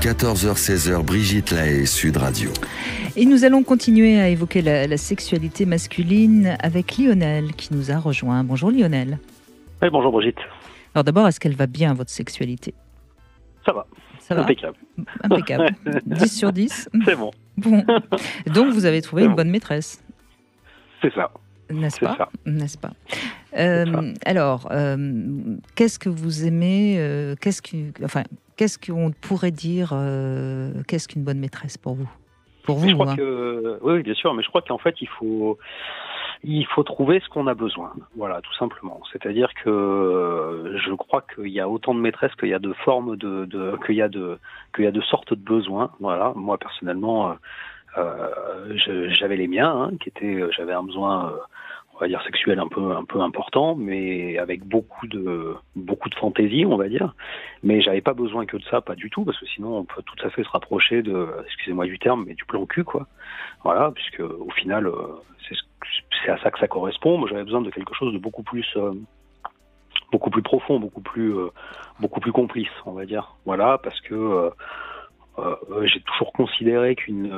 14h-16h, Brigitte Lahaie, Sud Radio. Et nous allons continuer à évoquer la sexualité masculine avec Lionel qui nous a rejoint. Bonjour Lionel. Oui, bonjour Brigitte. Alors d'abord, est-ce qu'elle va bien, votre sexualité ? Ça va. Ça va ? Impeccable. Impeccable. 10 sur 10 ? C'est bon. Bon. Donc vous avez trouvé une bonne maîtresse ? C'est ça. N'est-ce C'est pas ? ça. N'est-ce pas ? Ça. Alors, qu'est-ce que vous aimez qu'est-ce qu'on pourrait dire qu'est-ce qu'une bonne maîtresse pour vous ? Pour vous, je crois que, oui, bien sûr, mais je crois qu'en fait, il faut trouver ce qu'on a besoin. Voilà, tout simplement. C'est-à-dire que je crois qu'il y a autant de maîtresses qu'il y a de formes qu'il y a de sortes de besoins. Voilà, moi personnellement, j'avais les miens, j'avais un besoin, on va dire sexuel un peu important, mais avec beaucoup de fantaisie, on va dire. Mais j'avais pas besoin que de ça, pas du tout, parce que sinon on peut tout à fait se rapprocher de, excusez-moi du terme, mais du plan cul, quoi. Voilà, puisque au final, c'est à ça que ça correspond. Moi, j'avais besoin de quelque chose de beaucoup plus profond, beaucoup plus complice, on va dire. Voilà, parce que j'ai toujours considéré qu'une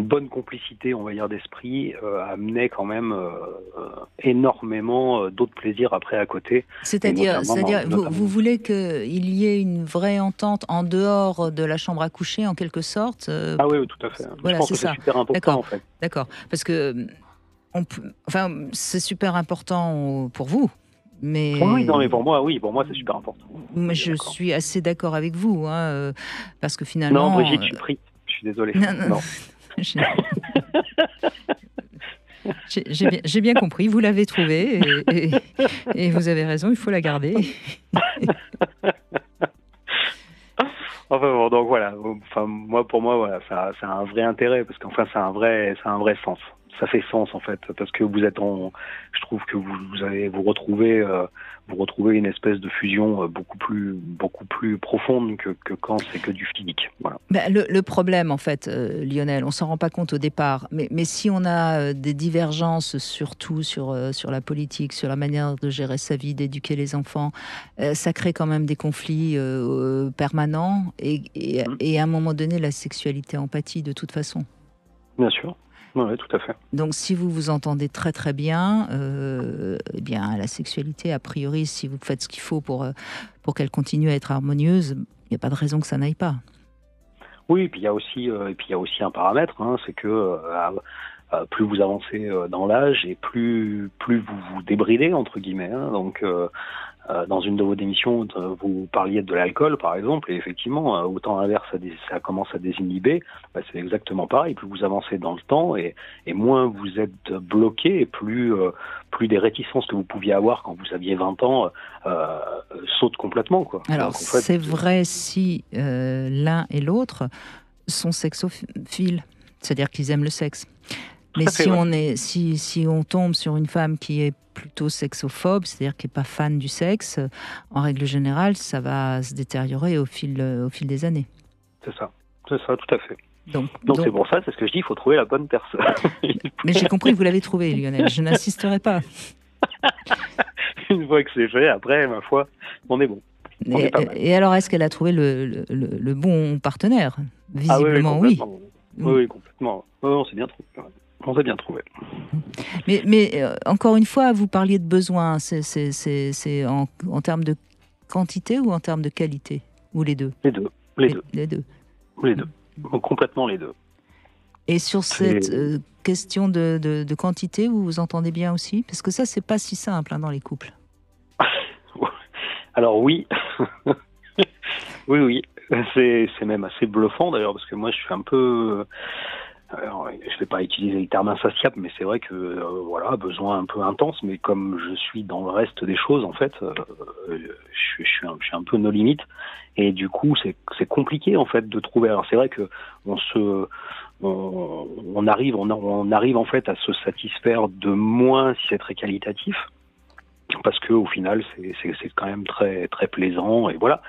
bonne complicité, on va dire, d'esprit amenait quand même énormément d'autres plaisirs après à côté. C'est-à-dire vous voulez qu'il y ait une vraie entente en dehors de la chambre à coucher, en quelque sorte Ah oui, tout à fait. Voilà, je pense que c'est super important, en fait. D'accord, parce que c'est super important pour vous. Mais... Oui, non, mais pour moi, c'est super important. Mais je suis assez d'accord avec vous, parce que finalement... Non, Brigitte, je suis désolé. Non. J'ai bien compris, vous l'avez trouvée, et vous avez raison, il faut la garder. Enfin bon, donc voilà. Pour moi, voilà, ça a un vrai intérêt, parce qu'enfin, ça a un vrai sens. Ça fait sens en fait, parce que je trouve que vous retrouvez une espèce de fusion beaucoup plus profonde que quand c'est que du physique. Voilà. Le problème en fait, Lionel, on s'en rend pas compte au départ, mais si on a des divergences surtout sur la politique, sur la manière de gérer sa vie, d'éduquer les enfants, ça crée quand même des conflits permanents et à un moment donné la sexualité empathie de toute façon. Bien sûr. Oui, tout à fait. Donc, si vous vous entendez très très bien, eh bien, la sexualité, a priori, si vous faites ce qu'il faut pour qu'elle continue à être harmonieuse, il n'y a pas de raison que ça n'aille pas. Oui, et puis il y a aussi un paramètre, c'est que plus vous avancez dans l'âge et plus vous vous débridez entre guillemets. Donc, dans une de vos émissions, vous parliez de l'alcool, par exemple, et effectivement, autant l'inverse, ça commence à désinhiber. C'est exactement pareil. Plus vous avancez dans le temps, et moins vous êtes bloqué, et plus des réticences que vous pouviez avoir quand vous aviez 20 ans sautent complètement, quoi. Alors, donc, en fait, c'est vrai si l'un et l'autre sont sexophiles, c'est-à-dire qu'ils aiment le sexe. Mais si on tombe sur une femme qui est plutôt sexophobe, c'est-à-dire qui n'est pas fan du sexe, en règle générale, ça va se détériorer au fil des années. C'est ça, tout à fait. Donc c'est pour ça, c'est ce que je dis, il faut trouver la bonne personne. Mais j'ai compris que vous l'avez trouvé, Lionel, je n'insisterai pas. Une fois que c'est fait, après, ma foi, on est bon. Et alors, est-ce qu'elle a trouvé le bon partenaire ? Visiblement, oui. Oui, complètement. On s'est bien trouvé. On s'est bien trouvé. Mais encore une fois, vous parliez de besoins. C'est en termes de quantité ou en termes de qualité ? Ou les deux ? Les deux. Complètement les deux. Et sur cette question de quantité, vous vous entendez bien aussi ? Parce que ça, c'est pas si simple dans les couples. Alors oui. Oui. C'est même assez bluffant d'ailleurs, parce que moi je suis un peu... Alors, je vais pas utiliser le terme insatiable, mais c'est vrai que besoin un peu intense, mais comme je suis dans le reste des choses, en fait, je suis un peu no limite, et du coup c'est compliqué en fait de trouver. Alors c'est vrai que on arrive en fait à se satisfaire de moins si c'est très qualitatif, parce que au final c'est quand même très très plaisant, et voilà.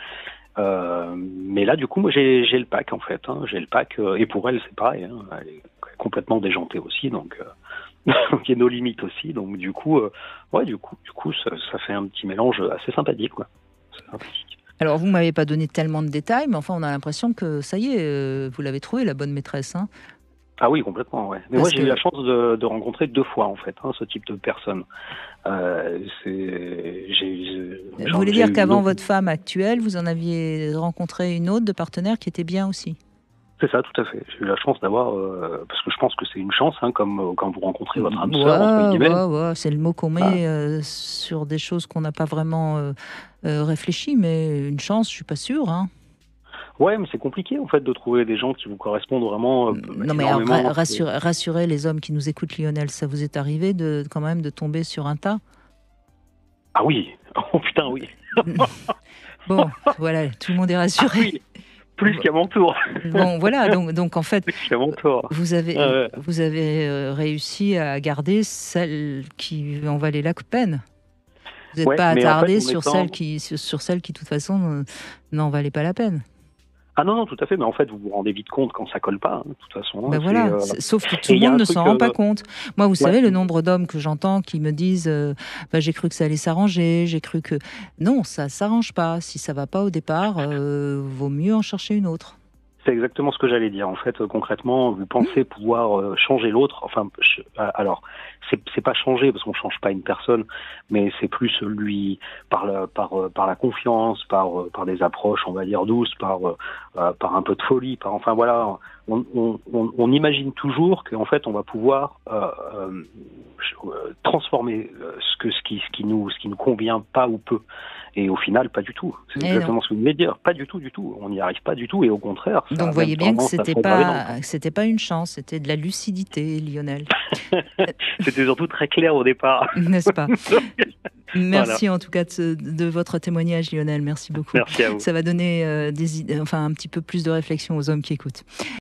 Mais là, du coup, moi, j'ai le pack en fait. J'ai le pack, et pour elle, c'est pareil. Elle est complètement déjantée aussi, donc il y a nos limites aussi. Donc du coup, ça fait un petit mélange assez sympathique, quoi. C'est sympathique. Alors, vous m'avez pas donné tellement de détails, mais enfin, on a l'impression que ça y est, vous l'avez trouvé, la bonne maîtresse. Hein. Ah oui, complètement, ouais. Mais Parce moi, j'ai eu que la chance de rencontrer 2 fois, en fait, ce type de personne. vous voulez dire qu'avant votre femme actuelle, vous en aviez rencontré une autre de partenaire qui était bien aussi? C'est ça, tout à fait. J'ai eu la chance d'avoir, parce que je pense que c'est une chance, comme quand vous rencontrez votre âme sœur, entre guillemets. Ouais, c'est le mot qu'on met sur des choses qu'on n'a pas vraiment réfléchi, mais une chance, je suis pas sûre. Hein. Ouais, mais c'est compliqué en fait de trouver des gens qui vous correspondent vraiment Non, mais alors, énormément. rassurez les hommes qui nous écoutent, Lionel, ça vous est arrivé quand même de tomber sur un tas? Ah oui, oh putain, oui. Bon, voilà, tout le monde est rassuré. Ah oui, plus qu'à mon tour. Bon, voilà, donc en fait, Plus qu'à mon tour. vous avez réussi à garder celle qui en valait la peine. Vous n'êtes pas attardé sur celle qui, de toute façon, n'en valait pas la peine. Ah non, tout à fait, mais en fait, vous vous rendez vite compte quand ça colle pas, de toute façon. Ben voilà, sauf que tout le monde ne s'en rend pas compte. Moi, vous savez, le nombre d'hommes que j'entends qui me disent j'ai cru que ça allait s'arranger, j'ai cru que... Non, ça s'arrange pas. Si ça va pas au départ, vaut mieux en chercher une autre. C'est exactement ce que j'allais dire. En fait, concrètement, vous pensez pouvoir changer l'autre. Enfin, alors, c'est pas changer parce qu'on change pas une personne, mais c'est plus lui par la confiance, par des approches, on va dire douces, par un peu de folie, enfin voilà. On imagine toujours qu'en fait, on va pouvoir transformer ce qui nous convient pas ou peu. Et au final, pas du tout. C'est exactement ce que vous venez de dire. Pas du tout. On n'y arrive pas du tout. Et au contraire. Donc, vous voyez bien que c'était pas une chance, c'était de la lucidité, Lionel. C'était surtout très clair au départ. N'est-ce pas? Merci en tout cas de votre témoignage, Lionel. Merci beaucoup. Merci à vous. Ça va donner un petit peu plus de réflexion aux hommes qui écoutent.